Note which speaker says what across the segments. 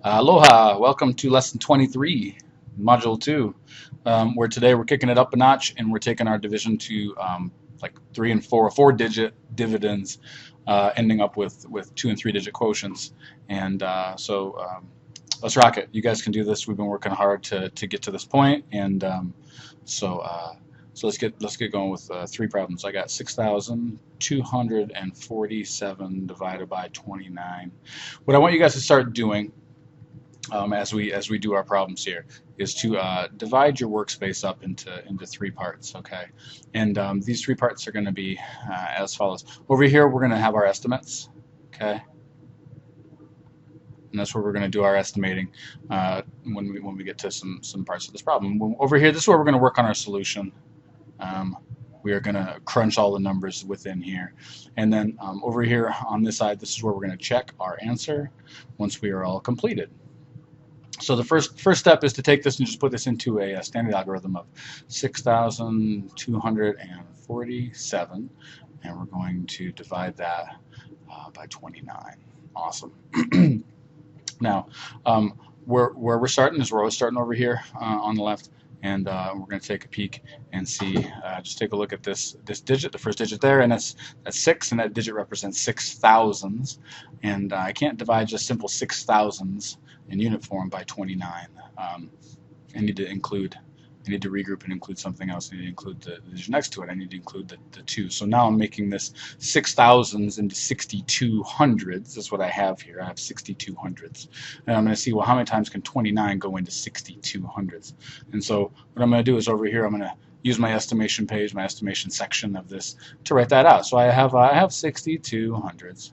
Speaker 1: Aloha, welcome to lesson 23, module 2, where today we're kicking it up a notch and we're taking our division to like 3 and 4, 4-digit dividends, ending up with 2 and 3-digit quotients. And let's rock it. You guys can do this. We've been working hard to get to this point, and so let's get going with 3 problems. I got 6,247 divided by 29. What I want you guys to start doing as we do our problems here is to divide your workspace up into 3 parts, okay? And these 3 parts are going to be as follows. Over here we're going to have our estimates, okay? And that's where we're going to do our estimating when we get to some parts of this problem. Over here, this is where we're going to work on our solution. We are going to crunch all the numbers within here. And then over here on this side, this is where we're going to check our answer once we are all completed. So the first step is to take this and just put this into a standard algorithm of 6,247, and we're going to divide that by 29. Awesome. Now, where we're starting is we're always starting over here on the left, and we're going to take a peek and see. Just take a look at this digit, the first digit there, and that's 6, and that digit represents 6,000s. And I can't divide just simple 6,000s in unit form by 29. I need to regroup and include something else. I need to include the digit next to it. I need to include the 2. So now I'm making this 6,000s into 6,200s. That's what I have here. I have 6,200s. And I'm going to see, well, how many times can 29 go into 6,200s? And so what I'm going to do is over here, I'm going to use my estimation page, my estimation section of this to write that out. So I have 6,200s.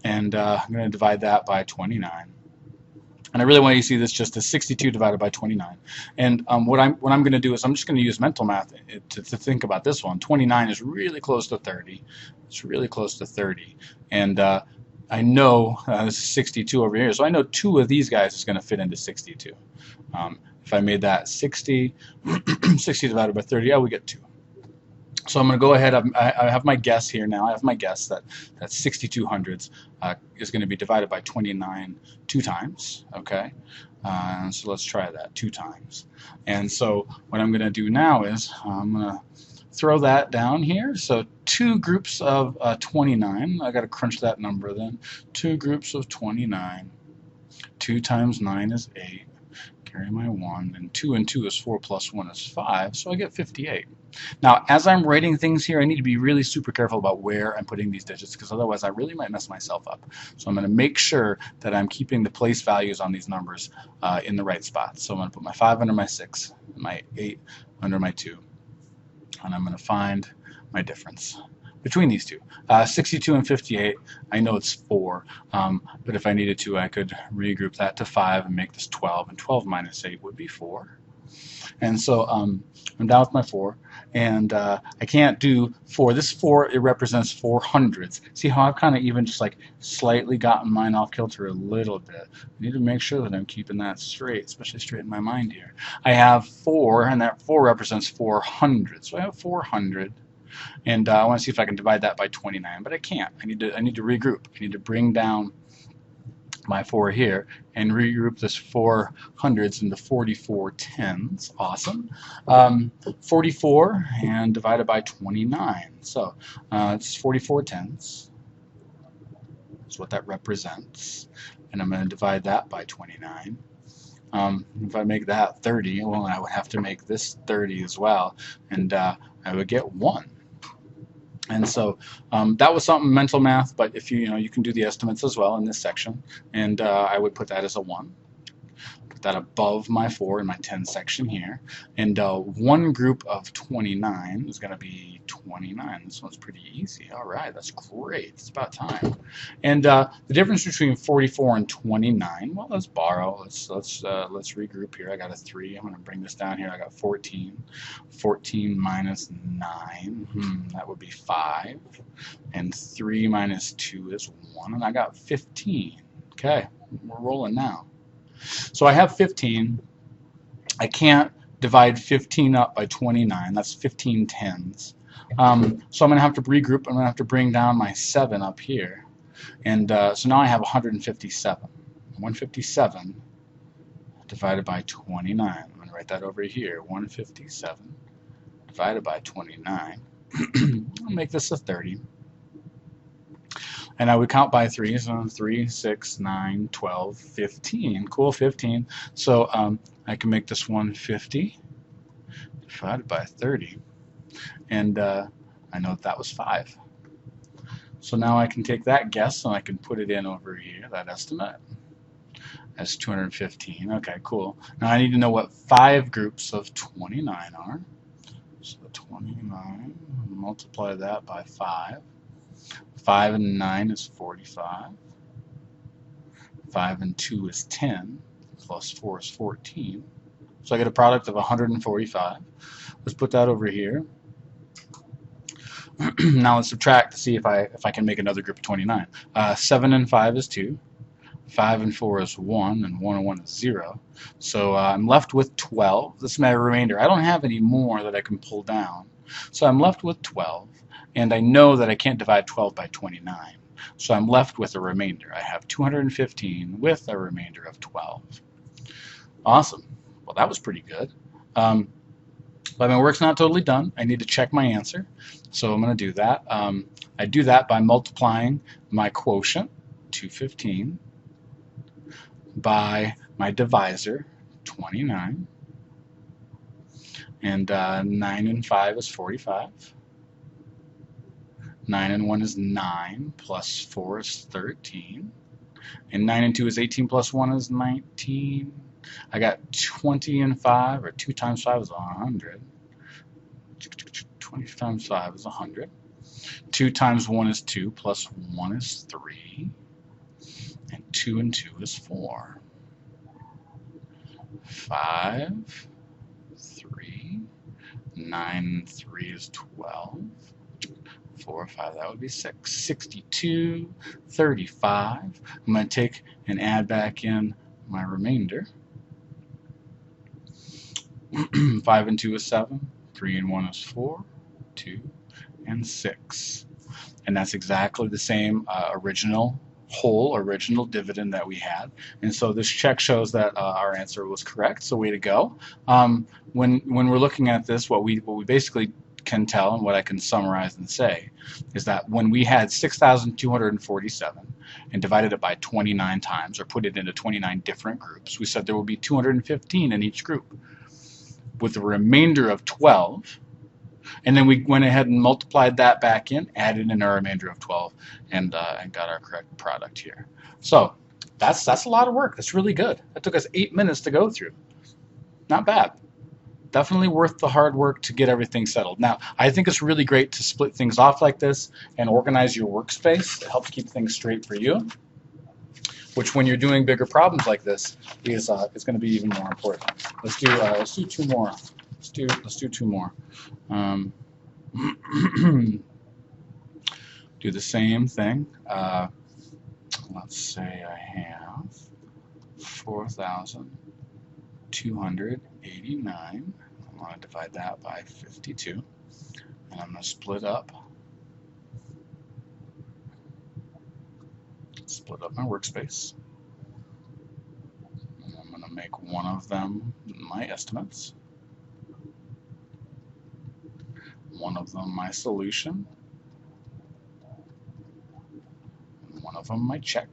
Speaker 1: And I'm going to divide that by 29. And I really want you to see this just as 62 divided by 29. And what I'm going to do is I'm just going to use mental math to think about this one. 29 is really close to 30. It's really close to 30. And I know this is 62 over here, so I know 2 of these guys is going to fit into 62. If I made that 60, 60 divided by 30, we get 2. So I'm going to go ahead. I have my guess here now. I have my guess that 6,200s is going to be divided by 29 2 times. Okay, so let's try that 2 times. And so what I'm going to do now is I'm going to throw that down here. So 2 groups of 29. I got to crunch that number then. 2 groups of 29. 2 times 9 is 8. Carry my 1, and 2 and 2 is 4 plus 1 is 5, so I get 58. Now, as I'm writing things here, I need to be really super careful about where I'm putting these digits, because otherwise I really might mess myself up. So I'm going to make sure that I'm keeping the place values on these numbers in the right spot. So I'm going to put my 5 under my 6, my 8 under my 2, and I'm going to find my difference between these two. 62 and 58, I know it's 4, but if I needed to, I could regroup that to 5 and make this 12, and 12 minus 8 would be 4. And so I'm down with my 4, and I can't do 4. This 4, it represents 400s. See how I've kind of even just like slightly gotten mine off kilter a little bit. I need to make sure that I'm keeping that straight, especially straight in my mind here. I have 4, and that 4 represents 400. So I have 400. And I want to see if I can divide that by 29, but I can't. I need to regroup. I need to bring down my 4 here and regroup this 400s into 44 tens. Awesome. 44 and divided by 29. So it's 44 tens. That's what that represents. And I'm going to divide that by 29. If I make that 30, well, I would have to make this 30 as well, and I would get 1. And so that was something mental math, but if you can do the estimates as well in this section, and I would put that as a 1. Put that above my 4 in my 10 section here, and 1 group of 29 is going to be 29. This one's pretty easy. All right, that's great. It's about time. And the difference between 44 and 29, well, let's borrow. Let's regroup here. I got a 3. I'm going to bring this down here. I got 14. 14 minus 9, that would be 5. And 3 minus 2 is 1, and I got 15. Okay, we're rolling now. So I have 15. I can't divide 15 up by 29. That's 15 tens. So I'm going to have to regroup. I'm going to have to bring down my 7 up here. And so now I have 157. 157 divided by 29. I'm going to write that over here. 157 divided by 29. I'll make this a 30. And I would count by 3. So 3, 6, 9, 12, 15. Cool, 15. So I can make this 150 divided by 30. And I know that was 5. So now I can take that guess and I can put it in over here, that estimate. That's 215. Okay, cool. Now I need to know what 5 groups of 29 are. So 29, multiply that by 5. 5 and 9 is 45. 5 and 2 is 10. Plus 4 is 14. So I get a product of 145. Let's put that over here. Now let's subtract to see if I can make another group of 29. 7 and 5 is 2. 5 and 4 is 1, and 1 and 1 is 0. So I'm left with 12. This is my remainder. I don't have any more that I can pull down. So I'm left with 12, and I know that I can't divide 12 by 29. So I'm left with a remainder. I have 215 with a remainder of 12. Awesome. Well, that was pretty good. But my work's not totally done. I need to check my answer. So I'm going to do that. I do that by multiplying my quotient, 215, by my divisor, 29, and 9 and 5 is 45. 9 and 1 is 9, plus 4 is 13, and 9 and 2 is 18, plus 1 is 19. I got 20 and 5, or 2 times 5 is 100. 20 times 5 is 100. 2 times 1 is 2, plus 1 is 3. And 2 and 2 is 4. 5, 3, 9 and 3 is 12. 4, 5, that would be 6. 62, 35. I'm going to take and add back in my remainder. 5 and 2 is 7. 3 and 1 is 4. 2 and 6. And that's exactly the same original dividend that we had, and so this check shows that our answer was correct. So way to go. When we're looking at this, what we basically can tell, and what I can summarize and say, is that when we had 6,247 and divided it by 29 times, or put it into 29 different groups, we said there will be 215 in each group, with a remainder of 12. And then we went ahead and multiplied that back in, added in our remainder of 12, and got our correct product here. So that's a lot of work. That's really good. That took us 8 minutes to go through. Not bad. Definitely worth the hard work to get everything settled. Now, I think it's really great to split things off like this and organize your workspace. It helps keep things straight for you, which when you're doing bigger problems like this is going to be even more important. Let's do 2 more. Let's do 2 more. Do the same thing. Let's say I have 4,289. I'm going to divide that by 52, and I'm going to split up my workspace. And I'm going to make one of them my estimates, one of them my solution, and one of them my check.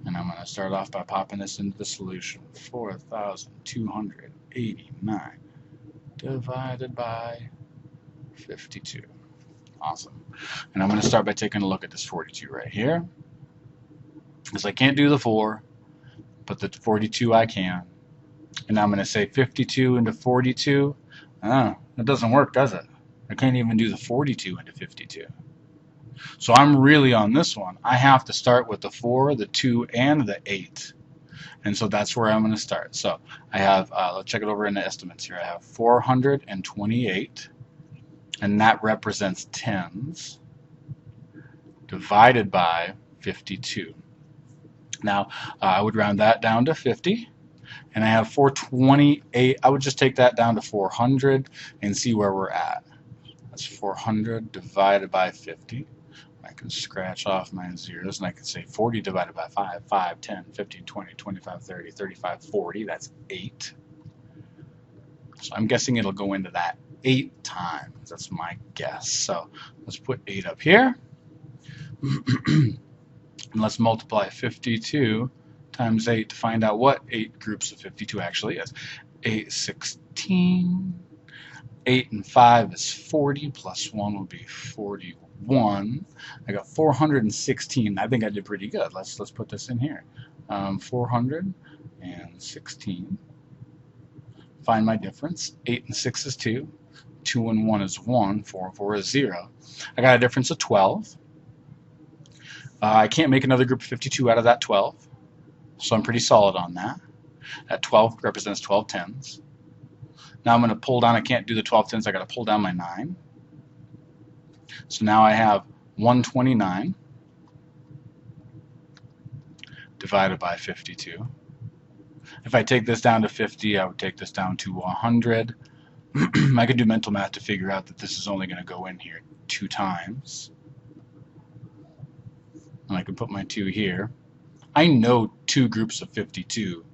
Speaker 1: And I'm going to start off by popping this into the solution. 4,289 divided by 52. Awesome. And I'm going to start by taking a look at this 42 right here, because I can't do the 4, but the 42 I can. And I'm going to say 52 into 42. That doesn't work, does it? I can't even do the 42 into 52. So I'm really on this one. I have to start with the 4, the 2, and the 8. And so that's where I'm going to start. So I have, let's check it over in the estimates here. I have 428, and that represents tens, divided by 52. Now, I would round that down to 50. And I have 428. I would just take that down to 400 and see where we're at. That's 400 divided by 50. I can scratch off my zeros and I can say 40 divided by 5, 5, 10, 15, 20, 25, 30, 35, 40, that's 8. So I'm guessing it'll go into that 8 times. That's my guess. So let's put 8 up here. And let's multiply 52 times 8 to find out what 8 groups of 52 actually is. 8 is 16. 8 and 5 is 40, plus 1 will be 41. I got 416. I think I did pretty good. Let's put this in here. 416. Find my difference. 8 and 6 is 2. 2 and 1 is 1. 4 and 4 is 0. I got a difference of 12. I can't make another group of 52 out of that 12, so I'm pretty solid on that. That 12 represents 12 tens. Now I'm going to pull down. I can't do the 12 tens. I got to pull down my 9. So now I have 129 divided by 52. If I take this down to 50, I would take this down to 100. I could do mental math to figure out that this is only going to go in here 2 times. And I can put my 2 here. I know 2 groups of 52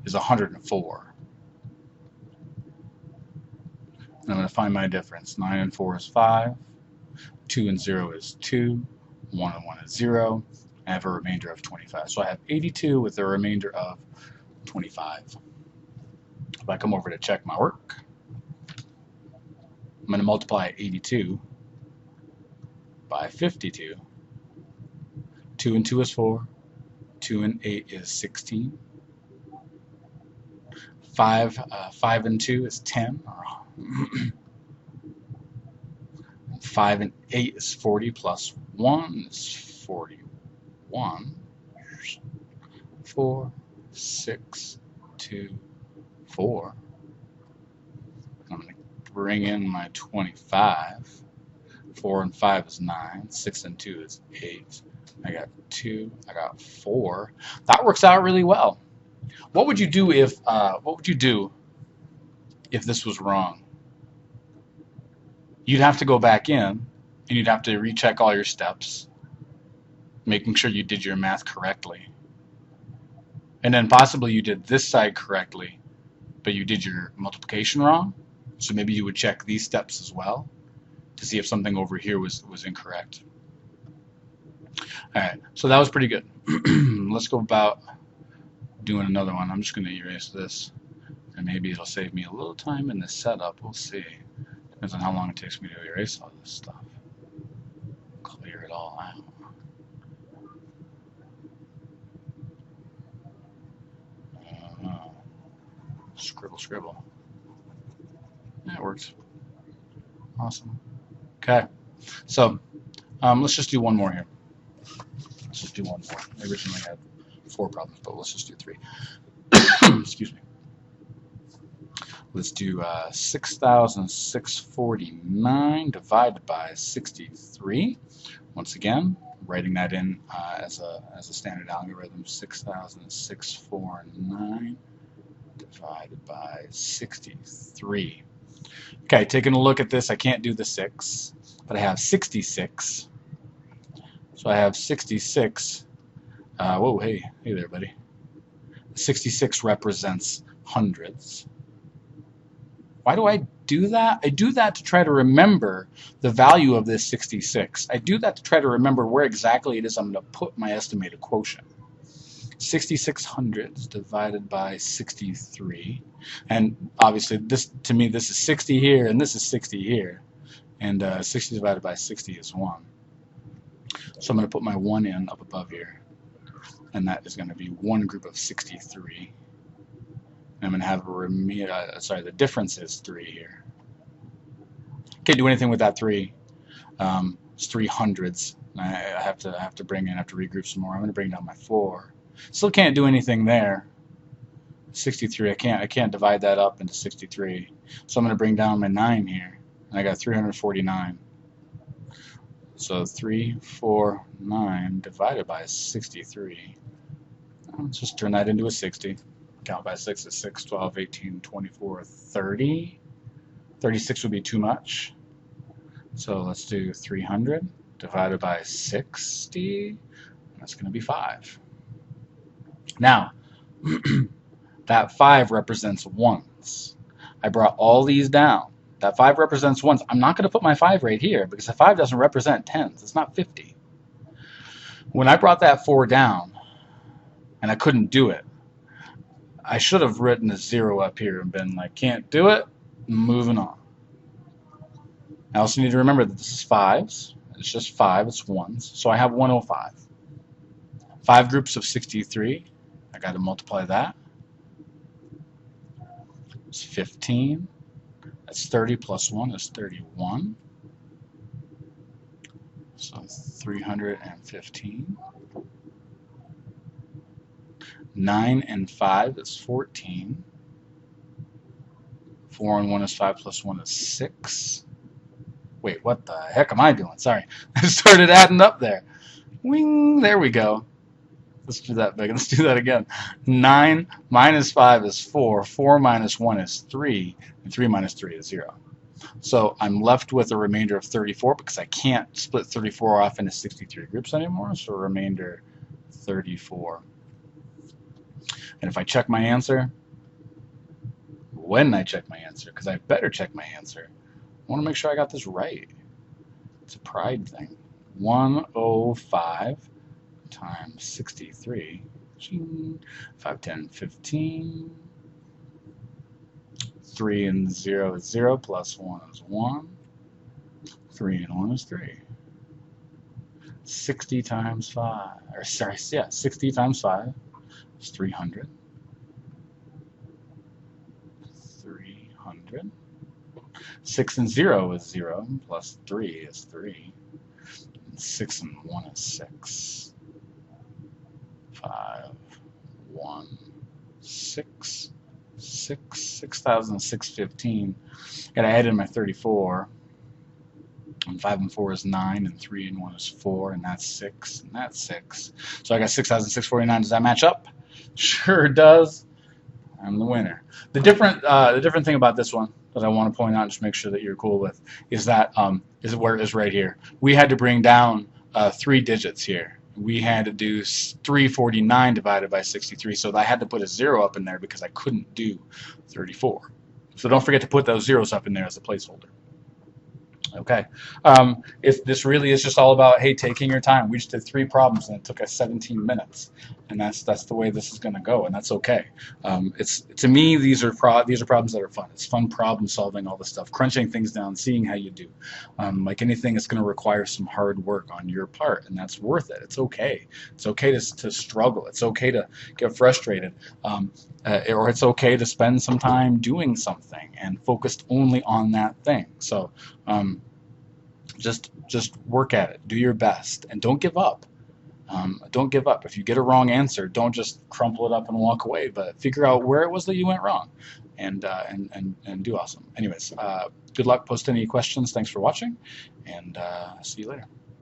Speaker 1: is 104. And I'm going to find my difference. 9 and 4 is 5. 2 and 0 is 2. 1 and 1 is 0. I have a remainder of 25. So I have 82 with a remainder of 25. If I come over to check my work, I'm going to multiply 82 by 52. 2 and 2 is 4. 2 and 8 is 16. 5 and 2 is 10. 5 and 8 is 40, plus 1 is 41. 4, 6, 2, 4. I'm going to bring in my 25. 4 and 5 is 9. 6 and 2 is 8. I got 2. I got 4. That works out really well. What would you do if this was wrong? You'd have to go back in and you'd have to recheck all your steps, making sure you did your math correctly. And then possibly you did this side correctly, but you did your multiplication wrong. So maybe you would check these steps as well to see if something over here was incorrect. All right, so that was pretty good. Let's go about doing another one. I'm just going to erase this, and maybe it'll save me a little time in the setup. We'll see. Depends on how long it takes me to erase all this stuff. Clear it all out. Scribble, scribble. That works. Awesome. Okay, so let's just do one more here. Let's just do one more. I originally had 4 problems, but let's just do 3. Excuse me. Let's do 6,649 divided by 63. Once again, writing that in as a standard algorithm. 6,649 divided by 63. Okay, taking a look at this, I can't do the 6, but I have 66. So I have 66. Whoa, hey there, buddy. 66 represents hundreds. Why do I do that? I do that to try to remember the value of this 66. I do that to try to remember where exactly it is I'm going to put my estimated quotient. 66 hundredths divided by 63. And obviously, this to me, this is 60 here, and this is 60 here. And 60 divided by 60 is 1. So I'm going to put my 1 in up above here. And that is going to be one group of 63. And I'm going to have the difference is 3 here. Can't do anything with that 3. It's 3 hundredths. I have to bring in, I have to regroup some more. I'm going to bring down my 4. Still can't do anything there. 63, I can't divide that up into 63. So I'm going to bring down my 9 here. And I got 349. So 349 divided by 63. Let's just turn that into a 60. Count by 6 is 6, 12, 18, 24, 30. 36 would be too much. So let's do 300 divided by 60, that's going to be 5. Now, that 5 represents ones. I brought all these down. That 5 represents ones. I'm not going to put my 5 right here because the 5 doesn't represent tens. It's not 50. When I brought that 4 down and I couldn't do it, I should have written a 0 up here and been like, can't do it, moving on. I also need to remember that this is 5s. It's just 5, it's ones. So I have 105. 5 groups of 63. I got to multiply that. It's 15. That's 30 plus 1 is 31. So 315. 9 and 5 is 14. 4 and 1 is 5 plus 1 is 6. Wait, what the heck am I doing? Sorry. I started adding up there. Wing, there we go. Let's do that big. Let's do that again. 9 minus 5 is 4. 4 minus 1 is 3. And 3 minus 3 is 0. So I'm left with a remainder of 34 because I can't split 34 off into 63 groups anymore. So remainder 34. And if I check my answer, when I check my answer, because I better check my answer, I want to make sure I got this right. It's a pride thing. 105 times 63. 5, 10, 15. 3 and 0 is 0, plus 1 is 1. 3 and 1 is 3. 60 times 5, or sorry, yeah, 60 times 5 is 300. 300. 6 and 0 is 0, plus 3 is 3. And 6 and 1 is 6. 5, 1, 6. 6,615. And I added my 34. And 5 and 4 is 9, and 3 and 1 is 4, and that's 6, and that's 6. So I got 6,649. Does that match up? Sure does. I'm the winner. The different thing about this one that I want to point out and just make sure that you're cool with is that is where it is right here. We had to bring down 3 digits here. We had to do 349 divided by 63, so I had to put a 0 up in there because I couldn't do 34. So don't forget to put those zeros up in there as a placeholder. Okay, this really is just all about, hey, taking your time. We just did 3 problems and it took us 17 minutes, and that's the way this is going to go, and that's okay. To me, these are problems that are fun. It's fun problem solving all this stuff, crunching things down, seeing how you do. Like anything, it's going to require some hard work on your part, and that's worth it. It's okay. It's okay to struggle. It's okay to get frustrated, or it's okay to spend some time doing something and focused only on that thing. So. Just work at it. Do your best, and don't give up. Don't give up. If you get a wrong answer, don't just crumple it up and walk away. But figure out where it was that you went wrong, and do awesome. Anyways, good luck. Post any questions. Thanks for watching, and see you later.